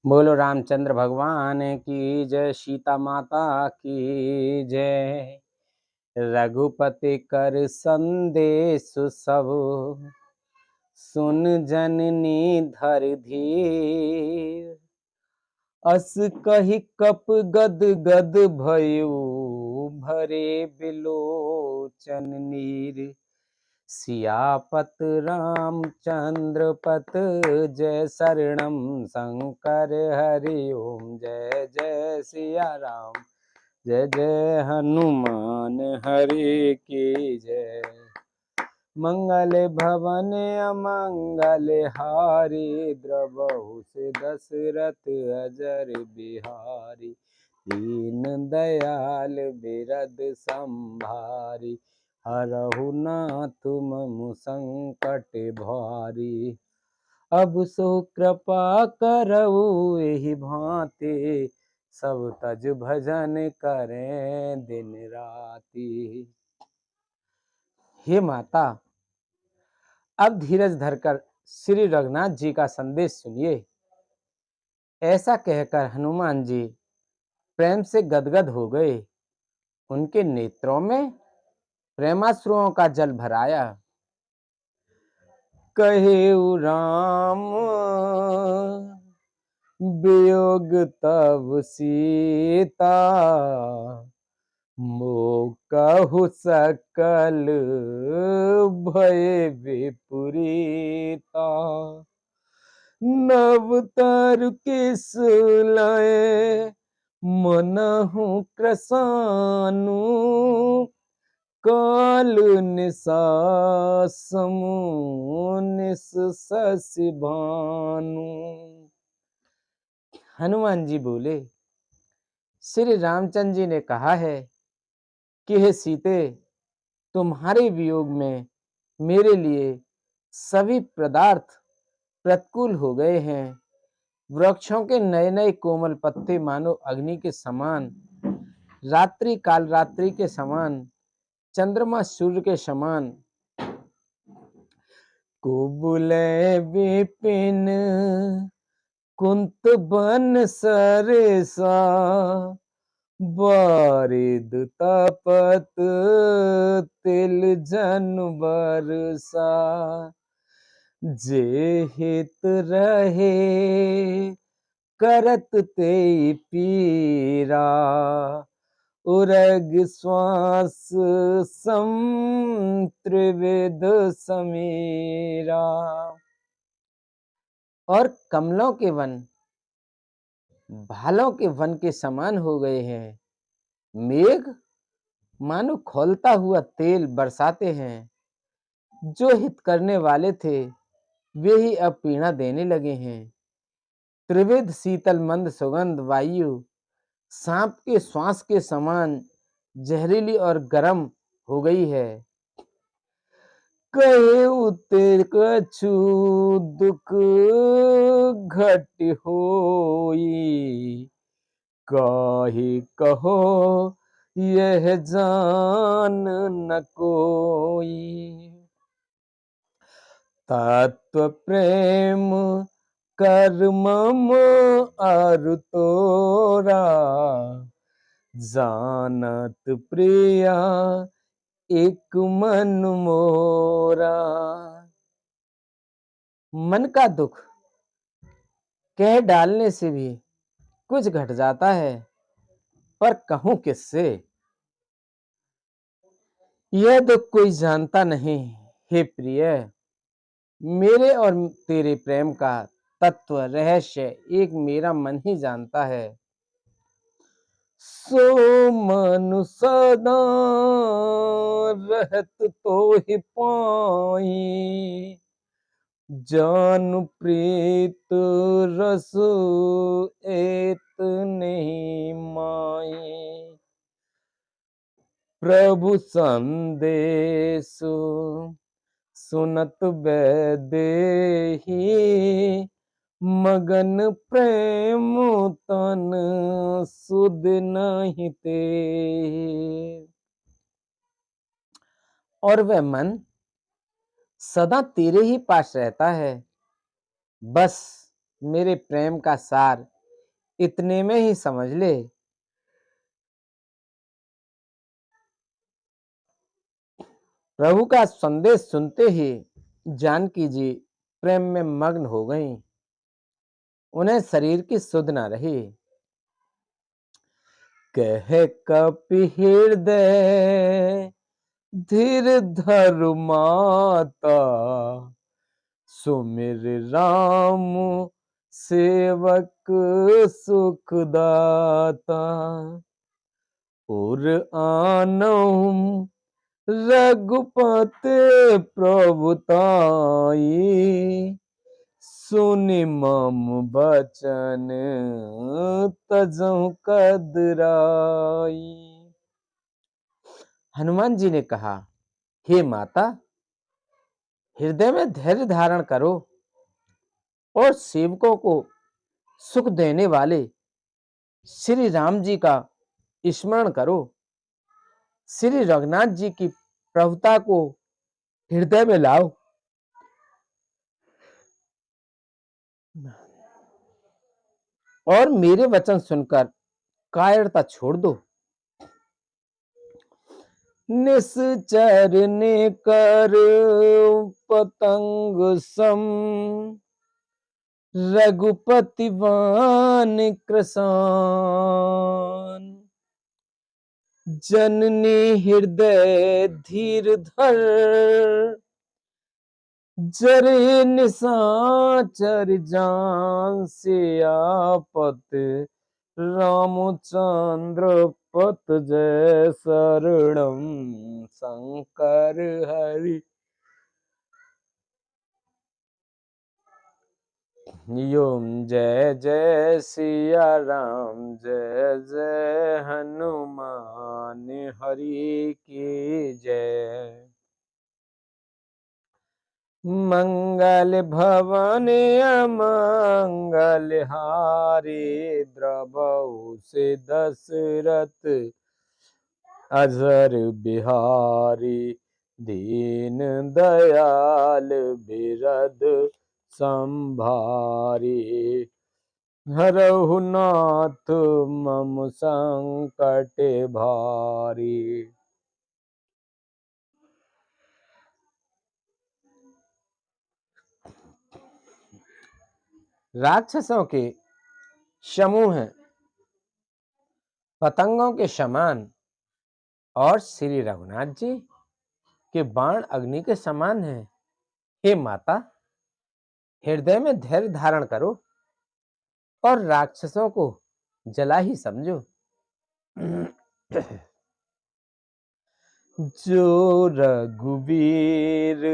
बोलो रामचंद्र भगवान की जय, सीता माता की जय। रघुपति कर संदेश सब, सुन जननी धर धीर। अस कहि कप गद गद भयो, भरे बिलोचन नीर। सियापत रामचंद्र पत, जय शरणम शंकर हरि ओम। जय जय सिया राम, जय जय हनुमान हरि की जय। मंगल भवन अमंगल हारी, द्रवहु से दशरथ अजर बिहारी। दीन दयाल बिरद संभारी, हरहु नाथ मम संकट भारी। अब सो कृपा करऊ एहि भांति, सब तज भजन करें दिन राति। हे माता, अब धीरज धरकर श्री रघुनाथ जी का संदेश सुनिए। ऐसा कहकर हनुमान जी प्रेम से गदगद हो गए। उनके नेत्रों में प्रेमाश्रुओं का जल भराया। कहेउ राम वियोग तब सीता, मोकहु सकल भय विपरीता। नव तर किस लय मनहु क्रसानु, काल निसा निस शशि भानु। हनुमान जी बोले, श्री रामचंद्र जी ने कहा है कि हे सीते, तुम्हारे वियोग में मेरे लिए सभी पदार्थ प्रतिकूल हो गए हैं। वृक्षों के नए नए कोमल पत्ते मानो अग्नि के समान, रात्रि काल रात्रि के समान, चंद्रमा सूर्य के समान। कुबुले विपिन कुंत बन सरेसा, बारिद तपत तिल जन बरसा। जे हित रहे करत ते पीरा, उरग श्वास सम त्रिविध समीरा। और कमलों के वन भालों के वन के समान हो गए हैं। मेघ मानो खौलता हुआ तेल बरसाते हैं। जो हित करने वाले थे वे ही अब पीड़ा देने लगे हैं। त्रिविध शीतल मंद सुगंध वायु सांप के श्वास के समान जहरीली और गर्म हो गई है। कहेउ ते कछु दुख घट होई, काहि कहो यह जान न कोई। तत्व प्रेम कर मम अरु तोरा, जानत प्रिया एक मन मोरा। मन का दुख कह डालने से भी कुछ घट जाता है, पर कहूं किससे? यह दुख कोई जानता नहीं। हे प्रिय, मेरे और तेरे प्रेम का तत्व रहस्य एक मेरा मन ही जानता है। सो मनु सदा रहत तो ही पाई, जान प्रीत रस एत नहीं माई। प्रभु संदेश सुनत बैदेही, मगन प्रेम तन सुध नहीं ते। और वह मन सदा तेरे ही पास रहता है। बस मेरे प्रेम का सार इतने में ही समझ ले। प्रभु का संदेश सुनते ही जानकी जी प्रेम में मग्न हो गईं। उन्हें शरीर की सुध न रही। कह कपि हृदय धीर धरु माता, सुमिर राम सेवक सुखदाता। और आनहु रघुपति प्रभुताई, सुनि मम बचन तजहु कदराई। हनुमान जी ने कहा, हे माता, हृदय में धैर्य धारण करो और सेवकों को सुख देने वाले श्री राम जी का स्मरण करो। श्री रघुनाथ जी की प्रभुता को हृदय में लाओ। और मेरे वचन सुनकर कायरता छोड़ दो। निश्चर ने कर पतंग सम, रघुपति बान कृसान। जननी हृदय धीर धर, जरे निशाचर जान से आपत। रामचंद्र पत जय शरणम शंकर हरि। योम जय जय सिया राम, जय जय हनुमान हरि की जय। मंगल भवन अमंगल हारी, द्रवहु से दशरथ अजर बिहारी। दीन दयाल बिरद संभारी, हरहु नाथ मम संकट भारी। राक्षसों के समूह पतंगों के समान और श्री रघुनाथ जी के बाण अग्नि के समान हैं। हे माता, हृदय में धैर्य धारण करो और राक्षसों को जला ही समझो। जो रघुवीर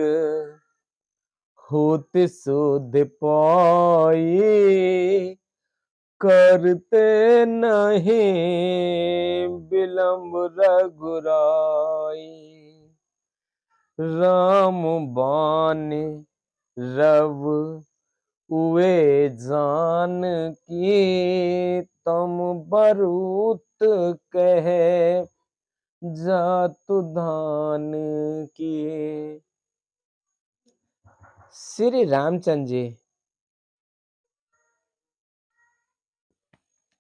होत सोध पाई, करते नहीं विलंब रघुराई। राम बाण रव उए जान की, तुम बरूत कहे जातु धान की। श्री रामचंद्र जी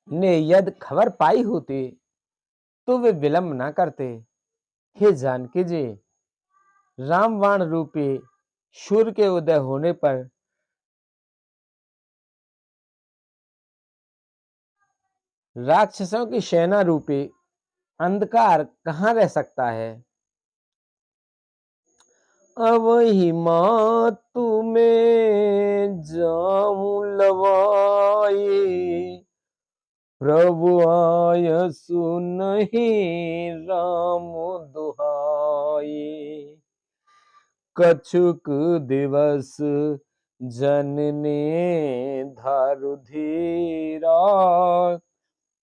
ने यदि खबर पाई होती तो वे विलंब ना करते। हे जानकी जी, रामबाण रूपी सूर्य के उदय होने पर राक्षसों की सेना रूपी अंधकार कहां रह सकता है। अवहि मातु में जाऊं लवाई, प्रभु आय सुनहि राम दुहाई। कछुक दिवस जननी धारु धीरा,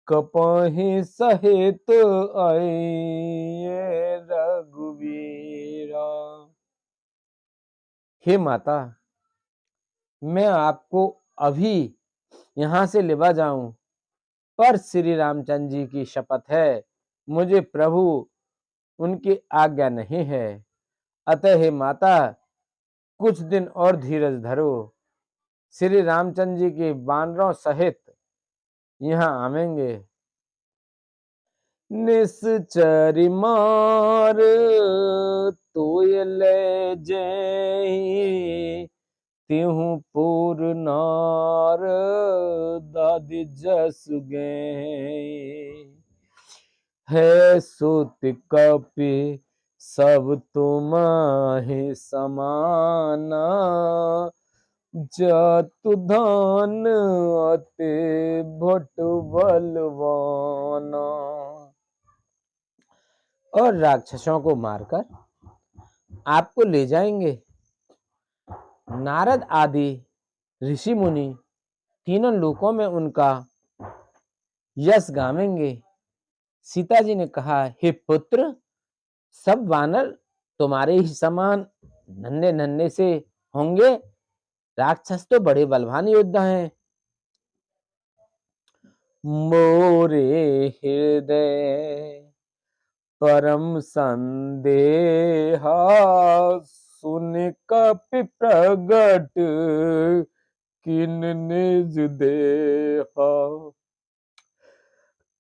कपहि सहित आए रघुवीरा। हे माता, मैं आपको अभी यहां से लेवा जाऊं, पर श्री रामचंद्र जी की शपथ है, मुझे प्रभु उनकी आज्ञा नहीं है। अतः हे माता, कुछ दिन और धीरज धरो। श्री रामचंद्र जी के वानरों सहित यहाँ आवेंगे। निश्चरी मार तोय ले जय, तिहु पुर नार दादि जस गए। है सुत कपि सब तुम्हि समाना, जतु धन अति भट बलवाना। और राक्षसों को मारकर आपको ले जाएंगे। नारद आदि ऋषि मुनि तीनों लोकों में उनका यश गावेंगे। सीता जी ने कहा, हे पुत्र, सब वानर तुम्हारे ही समान नन्हे नन्हे से होंगे, राक्षस तो बड़े बलवान योद्धा हैं। मोरे हृदय परम संदेहा, सुन कपि प्रगट किन निज देहा।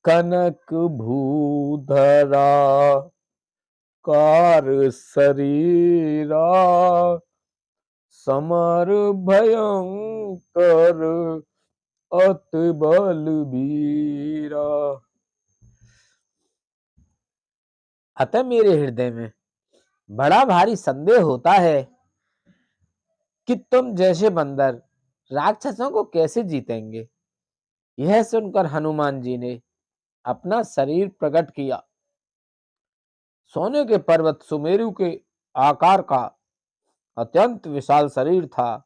कनक भूधरा कार शरीरा, समर भयंकर अति बलबीरा। अतः मेरे हृदय में बड़ा भारी संदेह होता है कि तुम जैसे बंदर राक्षसों को कैसे जीतेंगे। यह सुनकर हनुमान जी ने अपना शरीर प्रकट किया। सोने के पर्वत सुमेरु के आकार का अत्यंत विशाल शरीर था,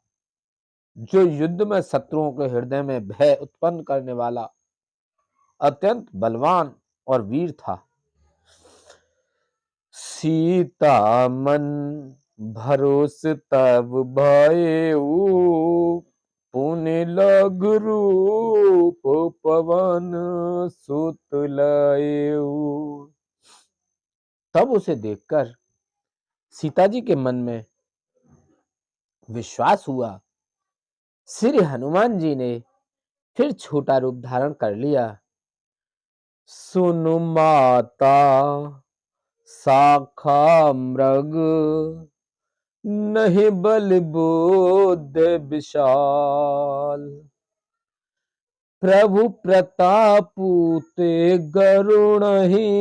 जो युद्ध में शत्रुओं के हृदय में भय उत्पन्न करने वाला अत्यंत बलवान और वीर था। सीता मन भरोस तब भयउ, पुनि लघु रूप पवन सुत लयउ। तब उसे देखकर सीता जी के मन में विश्वास हुआ। श्री हनुमान जी ने फिर छोटा रूप धारण कर लिया। सुनु माता शाखा मृग, नहीं बल बुद्धि विशाल। प्रभु प्रतापु ते गरुणहि,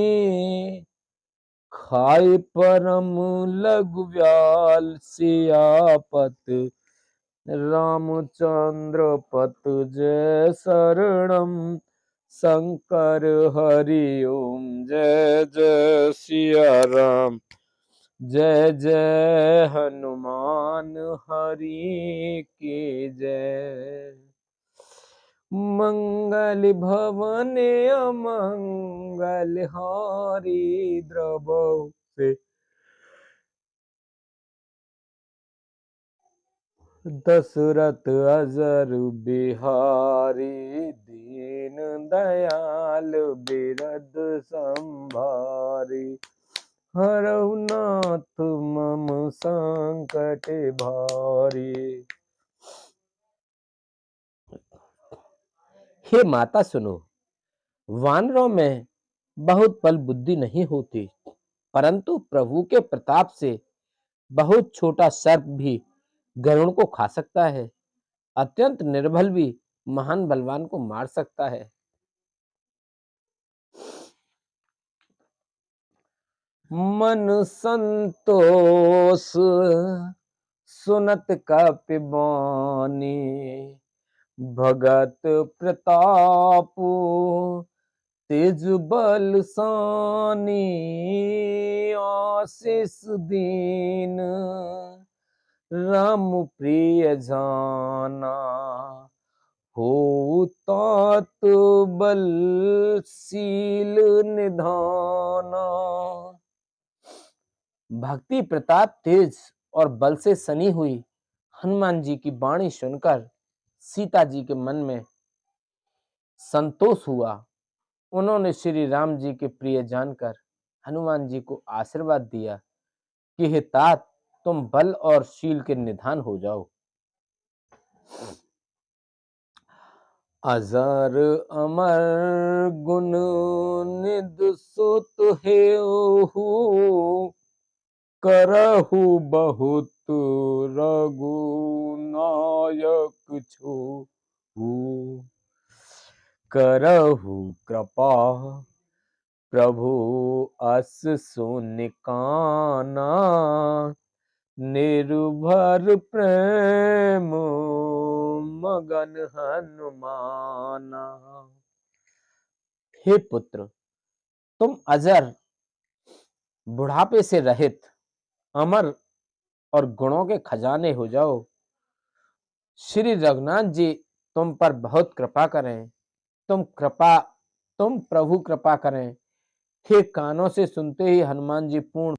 खाय परम लघु व्याल। सियापत रामचंद्र पत जय शरणम, शंकर हरि ओम। जय जय सिया राम, जय जय हनुमान हरि की जय। मंगल भवन अमंगल हारी, द्रवहु से दशरथ अजर बिहारी। दीन दयाल बिरद संभारी, हरहु नाथ मम संकट भारी। हे माता सुनो, वानरों में बहुत बल बुद्धि नहीं होती, परंतु प्रभु के प्रताप से बहुत छोटा सर्प भी गरुड़ को खा सकता है। अत्यंत निर्बल भी महान बलवान को मार सकता है। मन संतोष सुनत कपि बानी, भगत प्रतापु तेज बल सानी। आशीष दीन राम प्रिय जाना, हो तात बलशील निधाना। भक्ति प्रताप तेज और बल से सनी हुई हनुमान जी की वाणी सुनकर सीता जी के मन में संतोष हुआ। उन्होंने श्री राम जी के प्रिय जानकर हनुमान जी को आशीर्वाद दिया कि हे तात, तुम बल और शील के निधान हो जाओ। अजर अमर गुण निधि सुत हेहु, करहु बहुत रघुनायक छूहु। करहु कृपा प्रभु अस सुनिकाना, निर्भर प्रेम मगन हनुमाना। हे पुत्र, तुम अजर, बुढ़ापे से रहित, अमर और गुणों के खजाने हो जाओ। श्री रघुनाथ जी तुम पर बहुत कृपा करें। तुम प्रभु कृपा करें। हे कानों से सुनते ही हनुमान जी पूर्ण